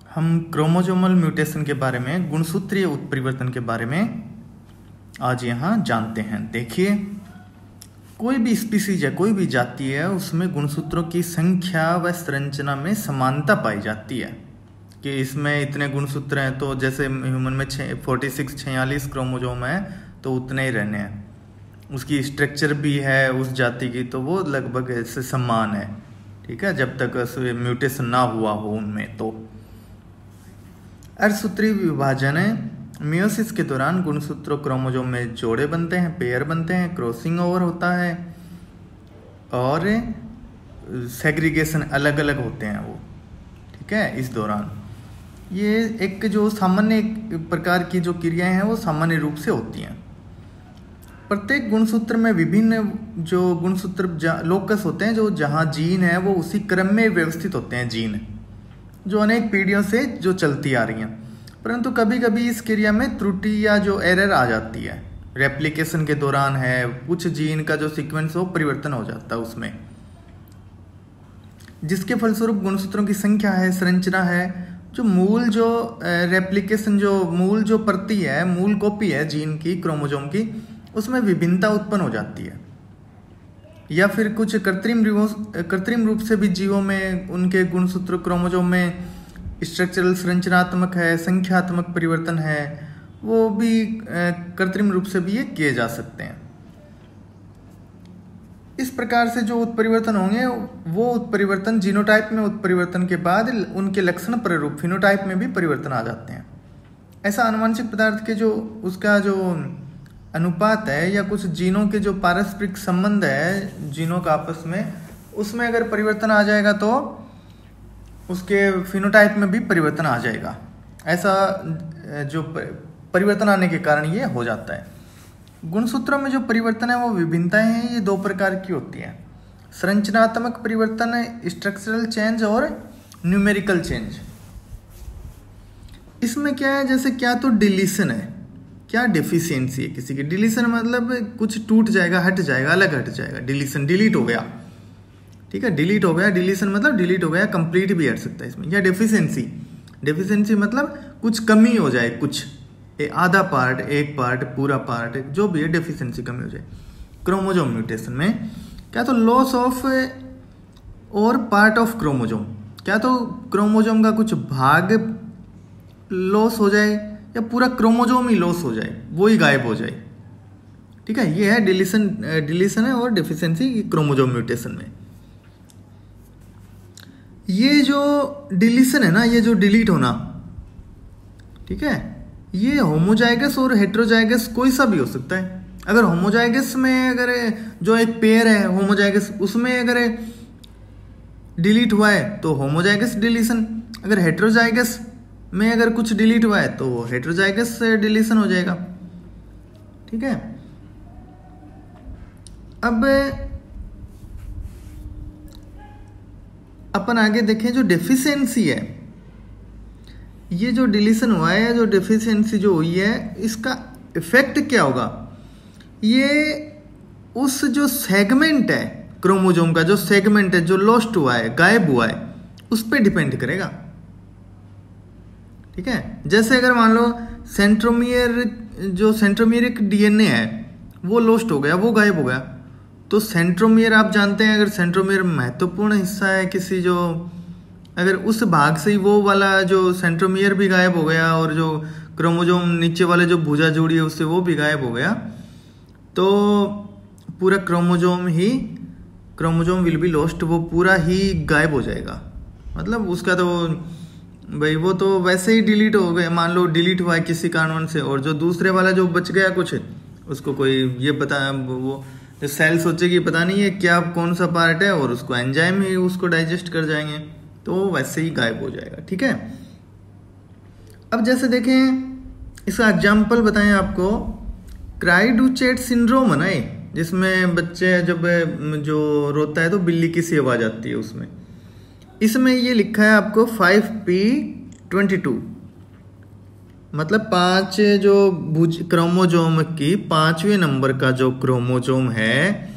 हम chromosomal mutation के बारे में, गुणसूत्रीय उत्परिवर्तन के बारे में आज यहाँ जानते हैं। देखिए, कोई भी स्पीसीज है, कोई भी जाति है, उसमें गुणसूत्रों की संख्या व संरचना में समानता पाई जाती है कि इसमें इतने गुणसूत्र हैं, तो जैसे ह्यूमन में 46 क्रोमोसोम है तो उतने ही रहने हैं। उसकी स्ट्रक्चर भी है उस जाति की, तो वो लगभग ऐसे समान है, ठीक है, जब तक म्यूटेशन ना हुआ हो उनमें। तो अर्धसूत्री विभाजन मियोसिस के दौरान गुणसूत्रों क्रोमोसोम में जोड़े बनते हैं, पेयर बनते हैं, क्रॉसिंग ओवर होता है और सेग्रीगेशन अलग अलग होते हैं वो, ठीक है। इस दौरान ये एक जो सामान्य एक प्रकार की जो क्रियाएं हैं वो सामान्य रूप से होती हैं। प्रत्येक गुणसूत्र में विभिन्न जो गुणसूत्र लोकस होते हैं, जो जहाँ जीन है वो उसी क्रम में व्यवस्थित होते हैं, जीन जो अनेक पीढ़ियों से जो चलती आ रही हैं। परंतु कभी कभी इस क्रिया में त्रुटि या जो एरर आ जाती है, रेप्लिकेशन के दौरान है, कुछ जीन का जो सीक्वेंस हो परिवर्तन हो जाता है उसमें, जिसके फलस्वरूप गुणसूत्रों की संख्या है, संरचना है, जो मूल जो रेप्लिकेशन जो मूल जो प्रति है, मूल कॉपी है जीन की, क्रोमोसोम की, उसमें विभिन्नता उत्पन्न हो जाती है। या फिर कुछ कृत्रिम रूप से भी जीवों में उनके गुणसूत्र क्रोमोसोम में स्ट्रक्चरल संरचनात्मक है, संख्यात्मक परिवर्तन है, वो भी कृत्रिम रूप से भी ये किए जा सकते हैं। इस प्रकार से जो उत्परिवर्तन होंगे वो उत्परिवर्तन जीनोटाइप में उत्परिवर्तन के बाद उनके लक्षण प्ररूप फिनोटाइप में भी परिवर्तन आ जाते हैं। ऐसा आनुवंशिक पदार्थ के जो उसका जो अनुपात है या कुछ जीनों के जो पारस्परिक संबंध है जीनों का आपस में, उसमें अगर परिवर्तन आ जाएगा तो उसके फिनोटाइप में भी परिवर्तन आ जाएगा। ऐसा जो परिवर्तन आने के कारण ये हो जाता है। गुणसूत्रों में जो परिवर्तन है वो विभिन्नताएं हैं, ये दो प्रकार की होती हैं। संरचनात्मक परिवर्तन, स्ट्रक्चरल चेंज और न्यूमेरिकल चेंज। इसमें क्या है, जैसे क्या तो डिलीशन है, क्या डेफिशिएंसी है किसी की। डिलीशन मतलब कुछ टूट जाएगा, हट जाएगा, अलग हट जाएगा। डिलीशन डिलीट हो गया, ठीक है, डिलीट हो गया। डिलीशन मतलब डिलीट हो गया, कंप्लीट भी हट सकता है इसमें। या डेफिशिएंसी मतलब कुछ कमी हो जाए, कुछ आधा पार्ट, एक पार्ट, पूरा पार्ट, जो भी है, डेफिशिएंसी कमी हो जाए। क्रोमोसोम म्यूटेशन में क्या तो लॉस ऑफ और पार्ट ऑफ क्रोमोसोम, क्या तो क्रोमोसोम का कुछ भाग लॉस हो जाए या पूरा क्रोमोसोम ही लॉस हो जाए, वो ही गायब हो जाए, ठीक है। ये है डिलीशन है और डेफिशिएंसी क्रोमोसोम म्यूटेशन में। ये जो डिलीशन है ना, ये जो डिलीट होना, ठीक है, ये होमोजाइगस और हेटेरोजाइगस कोई सा भी हो सकता है। अगर होमोजाइगस में अगर जो एक पेयर है होमोजाइगस, उसमें अगर डिलीट हुआ है तो होमोजाइगस डिलीशन। अगर हेटेरोजाइगस में अगर कुछ डिलीट हुआ है तो वो हेटेरोजाइगस डिलीशन हो जाएगा, ठीक है। अब अपन आगे देखें, जो डेफिशिएंसी है, ये जो डिलीशन हुआ है, जो डेफिशिएंसी जो हुई है, इसका इफेक्ट क्या होगा। ये उस जो सेगमेंट है क्रोमोसोम का, जो सेगमेंट है जो लॉस्ट हुआ है, गायब हुआ है, उस पर डिपेंड करेगा, ठीक है। जैसे अगर मान लो सेंट्रोमियरिक डीएनए है वो लॉस्ट हो गया, वो गायब हो गया, तो सेंट्रोमियर आप जानते हैं, अगर सेंट्रोमियर महत्वपूर्ण हिस्सा है किसी जो, अगर उस भाग से ही वो वाला जो सेंट्रोमियर भी गायब हो गया और जो क्रोमोसोम नीचे वाले जो भुजा जोड़ी है उससे वो भी गायब हो गया, तो पूरा क्रोमोसोम विल बी लॉस्ट, वो पूरा ही गायब हो जाएगा। मतलब उसका तो भाई वो तो वैसे ही डिलीट हो गया, मान लो डिलीट हुआ है किसी कारण से, और जो दूसरे वाला जो बच गया कुछ, उसको कोई ये पता, वो सेल सोचेगी पता नहीं है क्या कौन सा पार्ट है, और उसको एंजाइम ही उसको डाइजेस्ट कर जाएंगे, तो वैसे ही गायब हो जाएगा, ठीक है। अब जैसे देखें, इसका एग्जाम्पल बताएं आपको, क्राइडुचेट सिंड्रोम है ना, जिसमें बच्चे जब जो रोता है तो बिल्ली की सी आवाज आती है उसमें। इसमें ये लिखा है आपको 5p22, मतलब 5 जो क्रोमोसोम की 5वें नंबर का जो क्रोमोसोम है,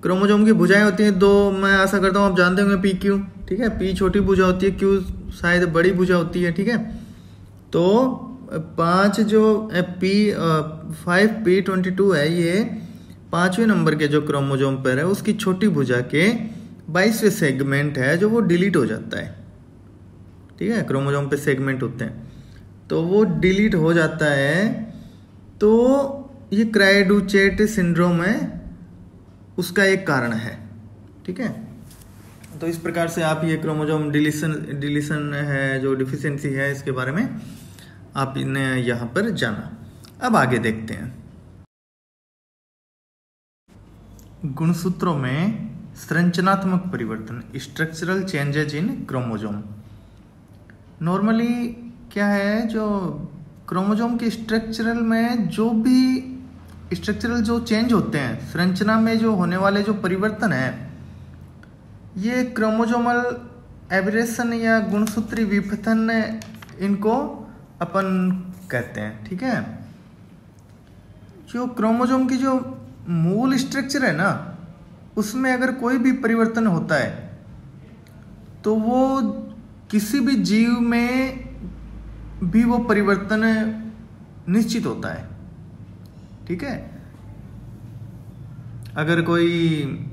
क्रोमोसोम की भुजाएं होती हैं 2, मैं आशा करता हूँ आप जानते होंगे, PQ, ठीक है। P छोटी भुजा होती है, Q शायद बड़ी भुजा होती है, ठीक है। तो 5 जो P5P22 है, ये 5वें नंबर के जो क्रोमोजोम पर है उसकी छोटी भुजा के 22वें सेगमेंट है जो वो डिलीट हो जाता है, ठीक है। क्रोमोजोम पे सेगमेंट होते हैं तो वो डिलीट हो जाता है, तो ये क्रायोडुचेट सिंड्रोम है, उसका एक कारण है, ठीक है। तो इस प्रकार से आप ये क्रोमोजोम डिलीशन है जो डिफिशियंसी है, इसके बारे में आप इन्हें यहाँ पर जाना। अब आगे देखते हैं गुणसूत्रों में संरचनात्मक परिवर्तन, structural changes in chromosome. Normally क्या है, जो क्रोमोजोम के स्ट्रक्चरल में जो भी स्ट्रक्चरल जो चेंज होते हैं, संरचना में जो होने वाले जो परिवर्तन है, ये क्रोमोजोमल एबरेशन या गुणसूत्री विपथन, इनको अपन कहते हैं, ठीक है। जो क्रोमोजोम की जो मूल स्ट्रक्चर है ना, उसमें अगर कोई भी परिवर्तन होता है तो वो किसी भी जीव में भी वो परिवर्तन निश्चित होता है, ठीक है। अगर कोई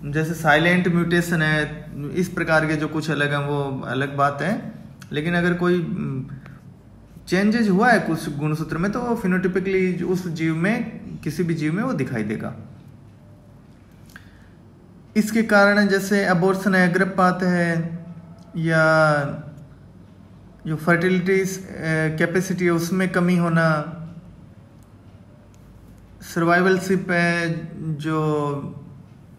जैसे साइलेंट म्यूटेशन है, इस प्रकार के जो कुछ अलग है वो अलग बात है, लेकिन अगर कोई चेंजेज हुआ है कुछ गुणसूत्र में तो वो फिनोटिपिकली उस जीव में, किसी भी जीव में वो दिखाई देगा। इसके कारण जैसे अबॉर्शन है, गर्भपात है, या जो फर्टिलिटी कैपेसिटी है उसमें कमी होना, सर्वाइवलशिप है, जो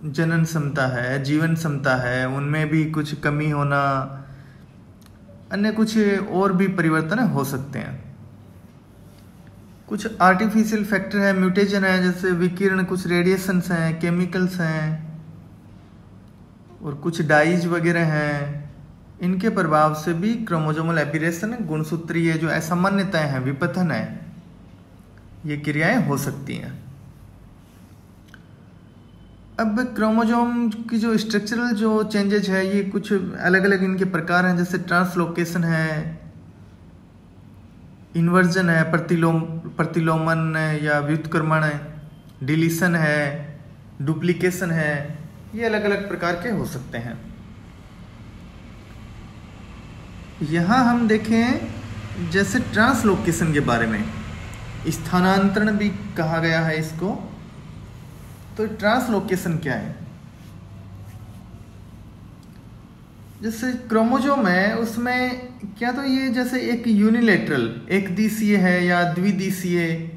जनन क्षमता है, जीवन क्षमता है, उनमें भी कुछ कमी होना, अन्य कुछ और भी परिवर्तन हो सकते हैं। कुछ आर्टिफिशियल फैक्टर है, म्यूटेशन है, जैसे विकिरण, कुछ रेडिएशंस हैं, केमिकल्स हैं, और कुछ डाइज वगैरह हैं, इनके प्रभाव से भी क्रोमोजोमल एबरेशन, गुणसूत्रीय जो असामान्यताएं हैं, विपथन है, ये क्रियाएं हो सकती हैं। अब क्रोमोजोम की जो स्ट्रक्चरल जो चेंजेज है, ये कुछ अलग अलग इनके प्रकार हैं, जैसे ट्रांसलोकेशन है, इन्वर्जन है, प्रतिलोमन या व्युत्क्रमण है, डिलीशन है, डुप्लीकेशन है, ये अलग अलग प्रकार के हो सकते हैं। यहाँ हम देखें जैसे ट्रांसलोकेशन के बारे में, स्थानांतरण भी कहा गया है इसको। तो ट्रांसलोकेशन क्या है, जैसे क्रोमोजोम है उसमें क्या, तो ये जैसे एक यूनिलेटरल, एक दिशीय है या द्विदिशीय,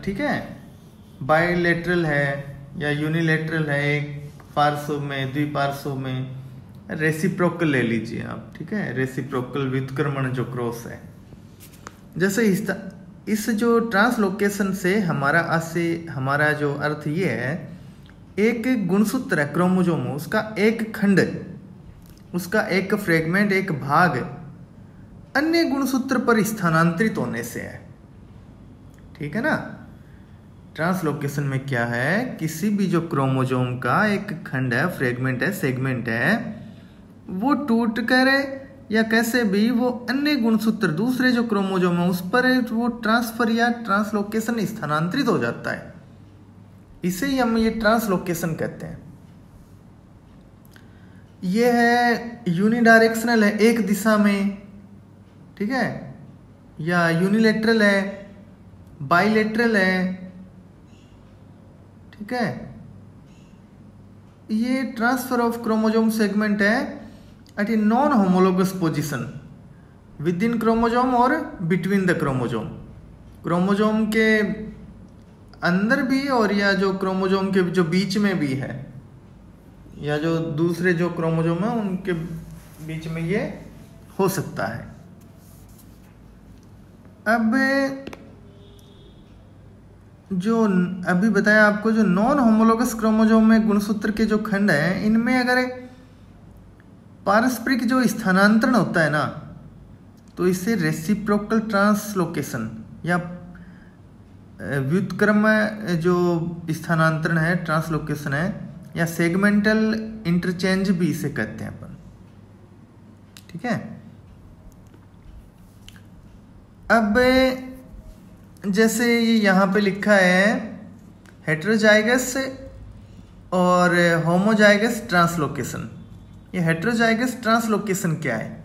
ठीक है, बाइलेटरल है या यूनिलेटरल है, एक पार्श्व में, द्विपार्श्व में, रेसिप्रोकल ले लीजिए आप, ठीक है, रेसिप्रोकल व्युत्क्रमण जो क्रॉस है। जैसे इस जो ट्रांसलोकेशन से हमारा जो अर्थ ये है, एक गुणसूत्र है क्रोमोजोम, उसका एक खंड, उसका एक फ्रेगमेंट, एक भाग अन्य गुणसूत्र पर स्थानांतरित होने से है, ठीक है ना। ट्रांसलोकेशन में क्या है, किसी भी जो क्रोमोजोम का एक खंड है, फ्रेगमेंट है, सेगमेंट है, वो टूट कर या कैसे भी वो अन्य गुणसूत्र, दूसरे जो क्रोमोजोम है उस पर वो ट्रांसफर या ट्रांसलोकेशन स्थानांतरित हो जाता है, इसे ही हम ये ट्रांसलोकेशन कहते हैं। ये है यूनिडायरेक्शनल है, एक दिशा में, ठीक है, या यूनिलेटरल है, बाइलेटरल है, ठीक है। ये ट्रांसफर ऑफ क्रोमोजोम सेगमेंट है at a non homologous position within chromosome और बिटवीन द क्रोमोजोम, क्रोमोजोम के अंदर भी और या जो क्रोमोजोम के जो बीच में भी है, या जो दूसरे जो क्रोमोजोम है उनके बीच में ये हो सकता है। अब जो अभी बताया आपको, जो नॉन होमोलोगस क्रोमोजोम में गुणसूत्र के जो खंड है, इनमें अगर पारस्परिक जो स्थानांतरण होता है ना, तो इसे रेसिप्रोकल ट्रांसलोकेशन या व्युत्क्रम जो स्थानांतरण है, ट्रांसलोकेशन है, या सेगमेंटल इंटरचेंज भी इसे कहते हैं अपन, ठीक है। अब जैसे ये यहाँ पे लिखा है हेटेरोजाइगस और होमोजाइगस ट्रांसलोकेशन। ये हेटेरोजाइगस ट्रांसलोकेशन क्या है?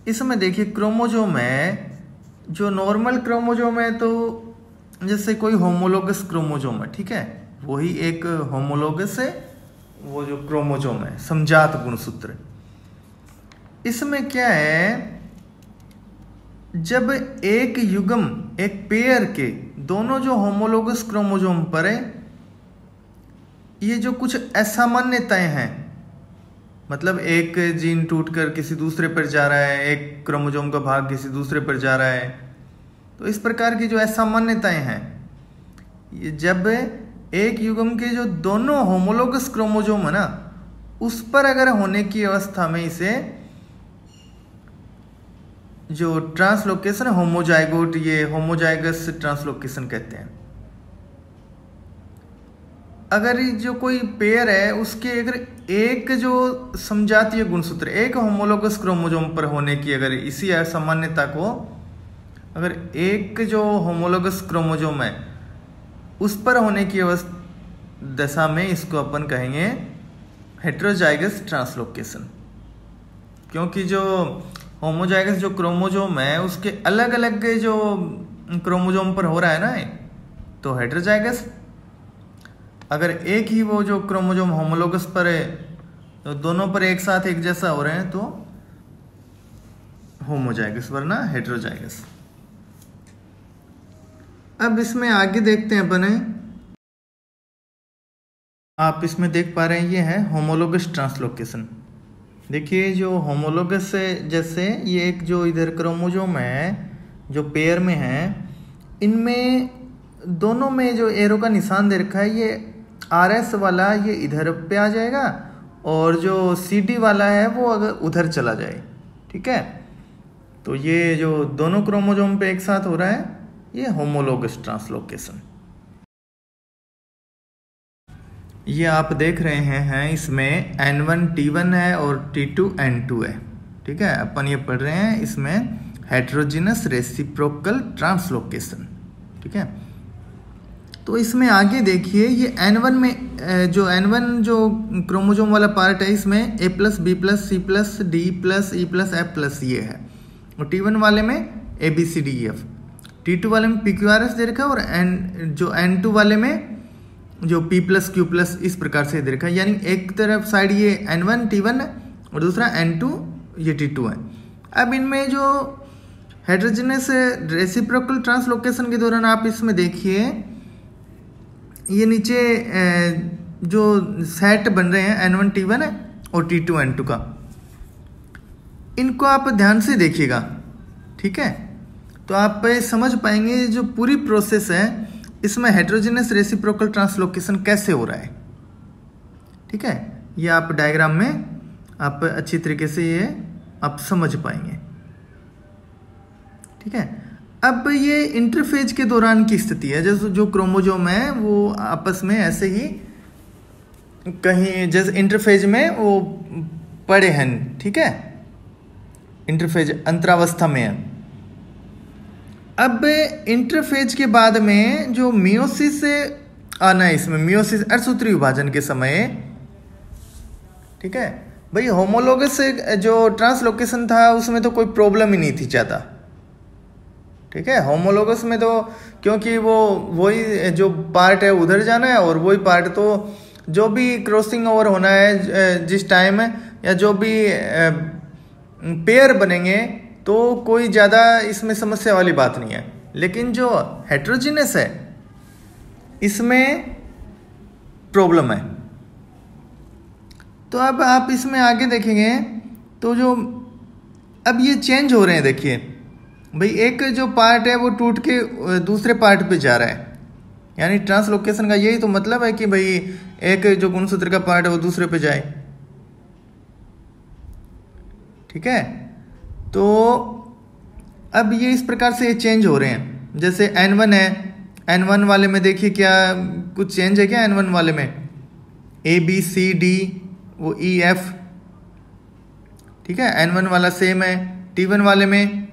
इसमें देखिए क्रोमोजोम है, जो नॉर्मल क्रोमोजोम है तो जैसे कोई होमोलोगस क्रोमोजोम है, ठीक है, वही एक होमोलोगस है, वो जो क्रोमोजोम है समजात गुणसूत्र। इसमें क्या है, जब एक युग्म एक पेयर के दोनों जो होमोलोगस क्रोमोजोम पर है, ये जो कुछ असामान्यताएं हैं, मतलब एक जीन टूटकर किसी दूसरे पर जा रहा है, एक क्रोमोजोम का भाग किसी दूसरे पर जा रहा है, तो इस प्रकार की जो असामान्यताएं हैं, ये जब एक युग्म के जो दोनों होमोलोगस क्रोमोजोम है ना, उस पर अगर होने की अवस्था में इसे जो ट्रांसलोकेशन होमोजाइगोट, ये होमोजाइगस ट्रांसलोकेशन कहते हैं। अगर जो कोई पेयर है उसके अगर एक जो समजातीय गुणसूत्र एक होमोलोगस क्रोमोजोम पर होने की अगर इसी असामान्यता को अगर एक जो होमोलोगस क्रोमोजोम है उस पर होने की दशा में इसको अपन कहेंगे हेटेरोजाइगस ट्रांसलोकेशन। क्योंकि जो होमोजाइगस जो क्रोमोजोम है उसके अलग अलग जो क्रोमोजोम पर हो रहा है ना, तो हेटेरोजाइगस। अगर एक ही वो जो क्रोमोजोम होमोलोगस पर है तो दोनों पर एक साथ एक जैसा हो रहे हैं तो होमोजाइगस, वरना हेटेरोजाइगस। अब इसमें आगे देखते हैं अपने, आप इसमें देख पा रहे हैं ये है होमोलोगस ट्रांसलोकेशन। देखिए जो होमोलोगस है, जैसे ये एक जो इधर क्रोमोजोम है जो पेयर में है, इनमें दोनों में जो एरो का निशान दे रखा है, ये RS वाला ये इधर पे आ जाएगा और जो CD वाला है वो अगर उधर चला जाए, ठीक है। तो ये जो दोनों क्रोमोजोम पे एक साथ हो रहा है ये होमोलोगस ट्रांसलोकेशन। ये आप देख रहे हैं इसमें N1 T1 है और T2 N2 है, ठीक है। अपन ये पढ़ रहे हैं इसमें हेटेरोजीनस रेसिप्रोकल ट्रांसलोकेशन, ठीक है। तो इसमें आगे देखिए ये N1 में जो N1 जो क्रोमोजोम वाला पार्ट है इसमें A+, B+, C+, D+, E+, F+ ये है, और T1 वाले में ABCDEF, T2 वाले में PQRS दे रखा है, और जो N2 वाले में जो P+, Q+ इस प्रकार से दे रखा है। यानी एक तरफ साइड ये N1 T1 है और दूसरा N2 ये T2 है। अब इनमें जो हेटेरोजीनस रेसिप्रोकल ट्रांसलोकेशन के दौरान आप इसमें देखिए ये नीचे जो सेट बन रहे हैं N1 T1 है और T2 N2 का, इनको आप ध्यान से देखिएगा, ठीक है। तो आप समझ पाएंगे जो पूरी प्रोसेस है इसमें हेटेरोजीनस रेसिप्रोकल ट्रांसलोकेशन कैसे हो रहा है, ठीक है। ये आप डायग्राम में आप अच्छी तरीके से ये आप समझ पाएंगे, ठीक है। अब ये इंटरफेज के दौरान की स्थिति है, जैसे जो क्रोमोजोम है वो आपस में ऐसे ही कहीं जैसे इंटरफेज में वो पड़े हैं, ठीक है, इंटरफेज अंतरावस्था में है। अब इंटरफेज के बाद में जो मियोसिस आना है, इसमें मियोसिस अर्धसूत्री विभाजन के समय, ठीक है भाई। होमोलोगस जो ट्रांसलोकेशन था उसमें तो कोई प्रॉब्लम ही नहीं थी ज़्यादा, ठीक है। होमोलोगस में तो क्योंकि वो वही जो पार्ट है उधर जाना है और वही पार्ट तो जो भी क्रॉसिंग ओवर होना है जिस टाइम या जो भी पेयर बनेंगे तो कोई ज़्यादा इसमें समस्या वाली बात नहीं है। लेकिन जो हेटेरोजीनस है इसमें प्रॉब्लम है। तो अब आप इसमें आगे देखेंगे तो जो अब ये चेंज हो रहे हैं, देखिए भाई एक जो पार्ट है वो टूट के दूसरे पार्ट पे जा रहा है, यानी ट्रांसलोकेशन का यही तो मतलब है कि भाई एक जो गुणसूत्र का पार्ट है वो दूसरे पे जाए, ठीक है। तो अब ये इस प्रकार से ये चेंज हो रहे हैं। जैसे N1 है, N1 वाले में देखिए क्या कुछ चेंज है क्या? N1 वाले में A B C D वो E F, ठीक है। N1 वाला सेम है, T1 वाले में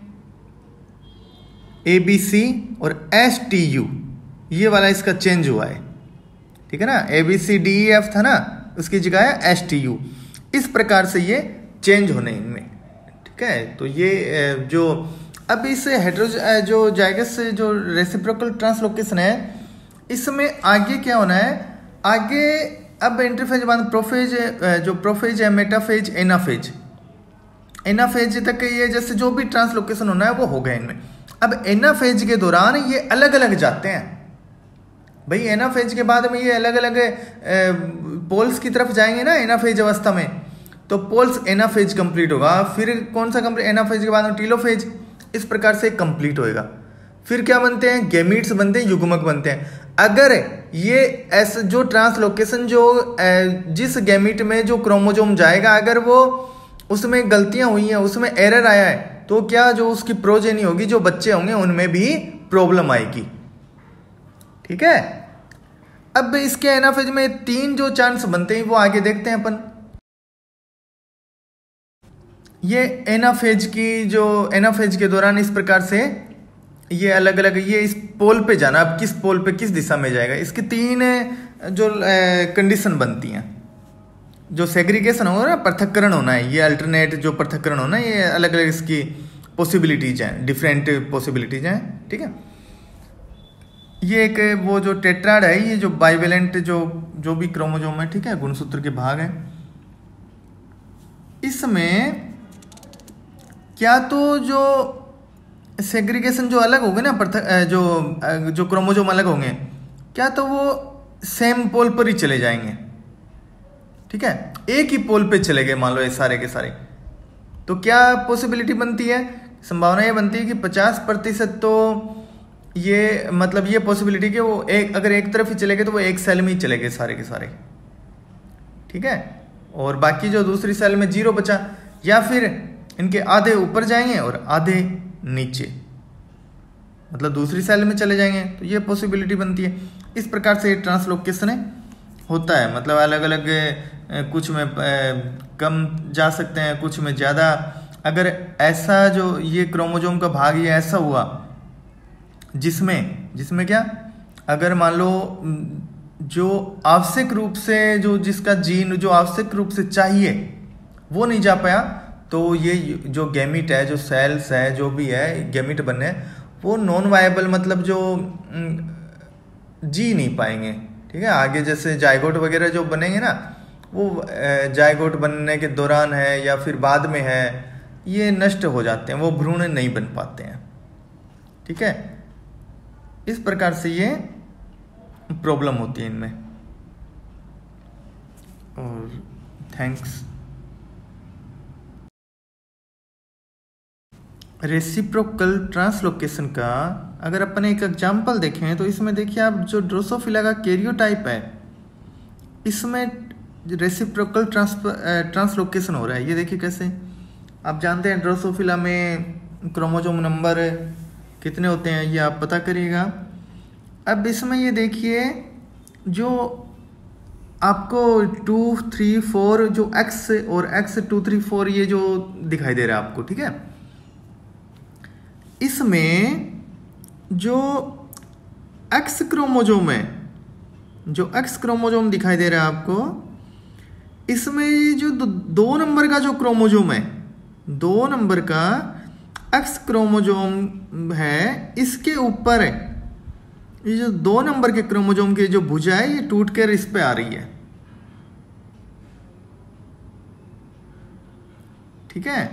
ABC और STU ये वाला इसका चेंज हुआ है, ठीक है ना। ABCDEF था ना, उसकी जगह है STU। इस प्रकार से ये चेंज होने इनमें, ठीक है। तो ये जो अब इस जो जाइगस से जो रेसिप्रोकल ट्रांसलोकेशन है, इसमें आगे क्या होना है, आगे अब इंटरफेज बाद प्रोफेज, जो प्रोफेज है, मेटाफेज, एनाफेज, एनाफेज तक ये जैसे जो भी ट्रांसलोकेशन होना है वो हो गया इनमें। अब एनाफेज के दौरान ये अलग अलग जाते हैं भाई। एनाफेज के बाद में ये अलग अलग पोल्स की तरफ जाएंगे ना एनाफेज अवस्था में, तो पोल्स एनाफेज कंप्लीट होगा। फिर कौन सा कंप्लीट, एनाफेज के बाद में टीलोफेज, इस प्रकार से कंप्लीट होएगा। फिर क्या बनते हैं, गैमीट्स बनते हैं, युग्मक बनते हैं। अगर ये ऐसा जो ट्रांसलोकेशन जो जिस गैमीट में जो क्रोमोजोम जाएगा, अगर वो उसमें गलतियां हुई हैं, उसमें एरर आया है, तो क्या जो उसकी प्रोजेनी होगी, जो बच्चे होंगे, उनमें भी प्रॉब्लम आएगी, ठीक है। अब इसके एनाफेज में 3 जो चांस बनते हैं वो आगे देखते हैं अपन। ये एनाफेज की जो एनाफेज के दौरान इस प्रकार से ये अलग अलग ये इस पोल पे जाना, अब किस पोल पे किस दिशा में जाएगा, इसकी 3 जो कंडीशन बनती हैं। जो सेग्रीगेशन होगा ना, पृथक्करण होना है, ये अल्टरनेट जो पृथक्करण होना है, ये अलग अलग इसकी पॉसिबिलिटीज हैं, डिफरेंट पॉसिबिलिटीज हैं, ठीक है। ये एक वो जो टेट्राड है, ये जो बाइवेलेंट जो भी क्रोमोजोम है, ठीक है, गुणसूत्र के भाग है। इसमें क्या तो जो सेग्रीगेशन जो अलग होंगे ना, जो क्रोमोजोम अलग होंगे, क्या तो वो सेम पोल पर ही चले जाएंगे, ठीक है, एक ही पोल पे चले गए मान लो ये सारे के सारे। तो क्या पॉसिबिलिटी बनती है, संभावना ये बनती है कि 50% तो ये मतलब ये पॉसिबिलिटी कि वो अगर एक तरफ ही चले गए तो वो एक सेल में ही चले गए सारे के सारे, ठीक है। और बाकी जो दूसरी सेल में 0 बचा, या फिर इनके आधे ऊपर जाएंगे और आधे नीचे, मतलब दूसरी सेल में चले जाएंगे, तो ये पॉसिबिलिटी बनती है। इस प्रकार से ट्रांसलोकेशन होता है, मतलब अलग अलग कुछ में कम जा सकते हैं, कुछ में ज़्यादा। अगर ऐसा जो ये क्रोमोजोम का भाग ये ऐसा हुआ जिसमें क्या, अगर मान लो जो आवश्यक रूप से जो जिसका जीन जो आवश्यक रूप से चाहिए वो नहीं जा पाया, तो ये जो गैमीट है, जो सेल्स है, जो भी है गैमीट बनने, वो नॉन वायबल, मतलब जो जी नहीं पाएंगे, ठीक है। आगे जैसे जायगोट वगैरह जो बनेंगे ना, वो जायगोट बनने के दौरान है या फिर बाद में है, ये नष्ट हो जाते हैं, वो भ्रूण नहीं बन पाते हैं, ठीक है। इस प्रकार से ये प्रॉब्लम होती है इनमें। और थैंक्स। रेसिप्रोकल ट्रांसलोकेशन का अगर अपन एक एग्जांपल देखें तो इसमें देखिए आप, जो ड्रोसोफिला का कैरियोटाइप है, इसमें रेसिप्रोकल ट्रांसलोकेशन हो रहा है। ये देखिए कैसे, आप जानते हैं ड्रोसोफिला में क्रोमोजोम नंबर कितने होते हैं, ये आप पता करिएगा। अब इसमें ये देखिए, जो आपको 2, 3, 4 जो X और X2, 3, 4 ये जो दिखाई दे रहा है आपको, ठीक है। इसमें जो X क्रोमोजोम है, जो X क्रोमोजोम दिखाई दे रहा है आपको, इसमें जो 2 नंबर का जो क्रोमोजोम है, 2 नंबर का X क्रोमोजोम है, इसके ऊपर है ये जो 2 नंबर के क्रोमोजोम की जो भुजा है, ये टूट कर इस पे आ रही है, ठीक है।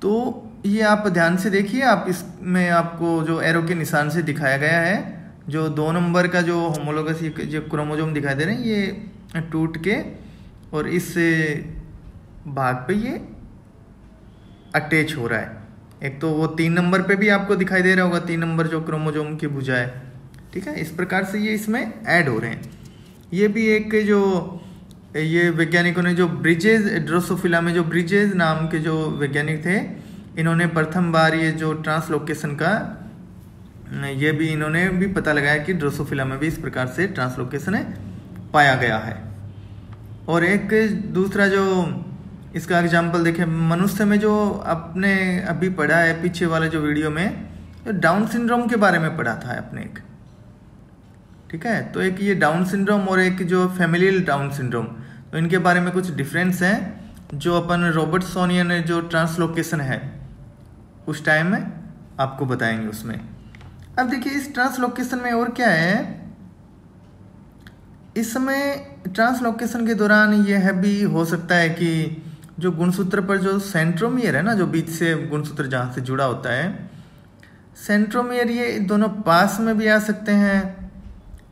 तो ये आप ध्यान से देखिए, आप इसमें आपको जो एरो के निशान से दिखाया गया है, जो 2 नंबर का जो होमोलोगस जो क्रोमोजोम दिखाई दे रहे हैं, ये टूट के और इस भाग पे ये अटैच हो रहा है। एक तो वो 3 नंबर पे भी आपको दिखाई दे रहा होगा, 3 नंबर जो क्रोमोजोम की भुजा है, ठीक है। इस प्रकार से ये इसमें ऐड हो रहे हैं। ये भी एक जो ये वैज्ञानिकों ने जो ब्रिजेज, ड्रोसोफिला में जो ब्रिजेज नाम के जो वैज्ञानिक थे, इन्होंने प्रथम बार ये जो ट्रांसलोकेशन का ये भी इन्होंने भी पता लगाया कि ड्रोसोफिला में भी इस प्रकार से ट्रांसलोकेशन पाया गया है। और एक दूसरा जो इसका एग्जाम्पल देखें, मनुष्य में जो आपने अभी पढ़ा है पीछे वाले जो वीडियो में, जो डाउन सिंड्रोम के बारे में पढ़ा था आपने एक, ठीक है। तो एक ये डाउन सिंड्रोम और एक जो फैमिलियल डाउन सिंड्रोम, तो इनके बारे में कुछ डिफरेंस है जो अपन रॉबर्टसोनियन ने जो ट्रांसलोकेशन है उस टाइम में आपको बताएंगे उसमें। अब देखिए इस ट्रांसलोकेशन में और क्या है, इस समय ट्रांसलोकेशन के दौरान यह भी हो सकता है कि जो गुणसूत्र पर जो सेंट्रोमियर है ना, जो बीच से गुणसूत्र जहाँ से जुड़ा होता है, सेंट्रोमियर, ये दोनों पास में भी आ सकते हैं,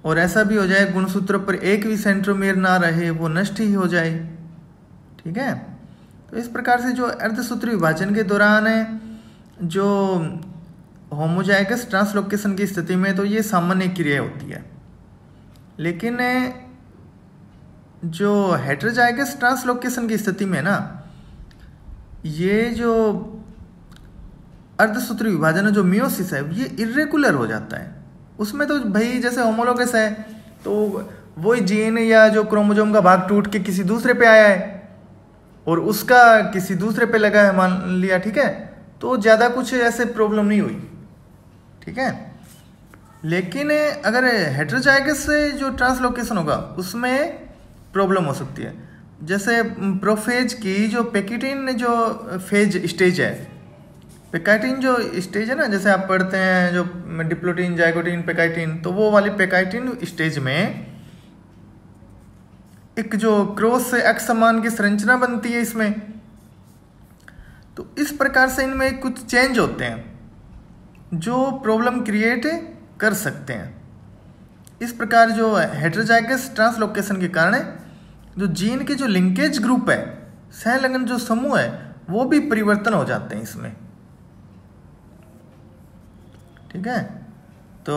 और ऐसा भी हो जाए गुणसूत्र पर एक भी सेंट्रोमियर ना रहे, वो नष्ट ही हो जाए, ठीक है। तो इस प्रकार से जो अर्धसूत्री विभाजन के दौरान है जो होमोजाइगस ट्रांसलोकेशन की स्थिति में, तो ये सामान्य क्रिया होती है। लेकिन जो हेटेरोजाइगस ट्रांसलोकेशन की स्थिति में ना, ये जो अर्धसूत्री विभाजन है, जो मियोसिस है, ये इर्रेगुलर हो जाता है। उसमें तो भाई जैसे होमोलोगस है तो वही जीन या जो क्रोमोसोम का भाग टूट के किसी दूसरे पे आया है और उसका किसी दूसरे पे लगा है मान लिया, ठीक है, तो ज़्यादा कुछ ऐसे प्रॉब्लम नहीं हुई, ठीक है। लेकिन अगर हेटेरोजाइगस से जो ट्रांसलोकेशन होगा उसमें प्रॉब्लम हो सकती है। जैसे प्रोफेज की जो पेकिटिन जो फेज स्टेज है, पेकाइटिन जो स्टेज है ना, जैसे आप पढ़ते हैं जो डिप्लोटिन, जाइगोटिन, पेकाइटिन, तो वो वाली पेकाइटिन स्टेज में एक जो क्रॉस से एक्स समान की संरचना बनती है इसमें, तो इस प्रकार से इनमें कुछ चेंज होते हैं जो प्रॉब्लम क्रिएट कर सकते हैं। इस प्रकार जो हेटेरोजाइगस ट्रांसलोकेशन के कारण जो जीन के जो लिंकेज ग्रुप है, सहलग्न जो समूह है, वो भी परिवर्तन हो जाते हैं इसमें, ठीक है। तो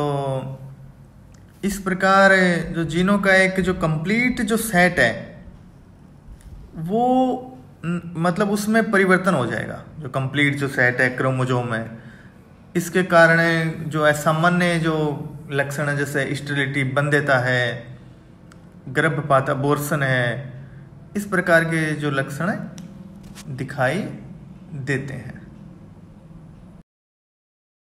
इस प्रकार जो जीनों का एक जो कंप्लीट जो सेट है वो मतलब उसमें परिवर्तन हो जाएगा, जो कंप्लीट जो सेट है क्रोमोसोम है। इसके कारण जो असामान्य जो लक्षण है, जैसे स्टेरिलिटी, बंध्यता है, गर्भपात, अबॉर्शन है, इस प्रकार के जो लक्षण दिखाई देते हैं।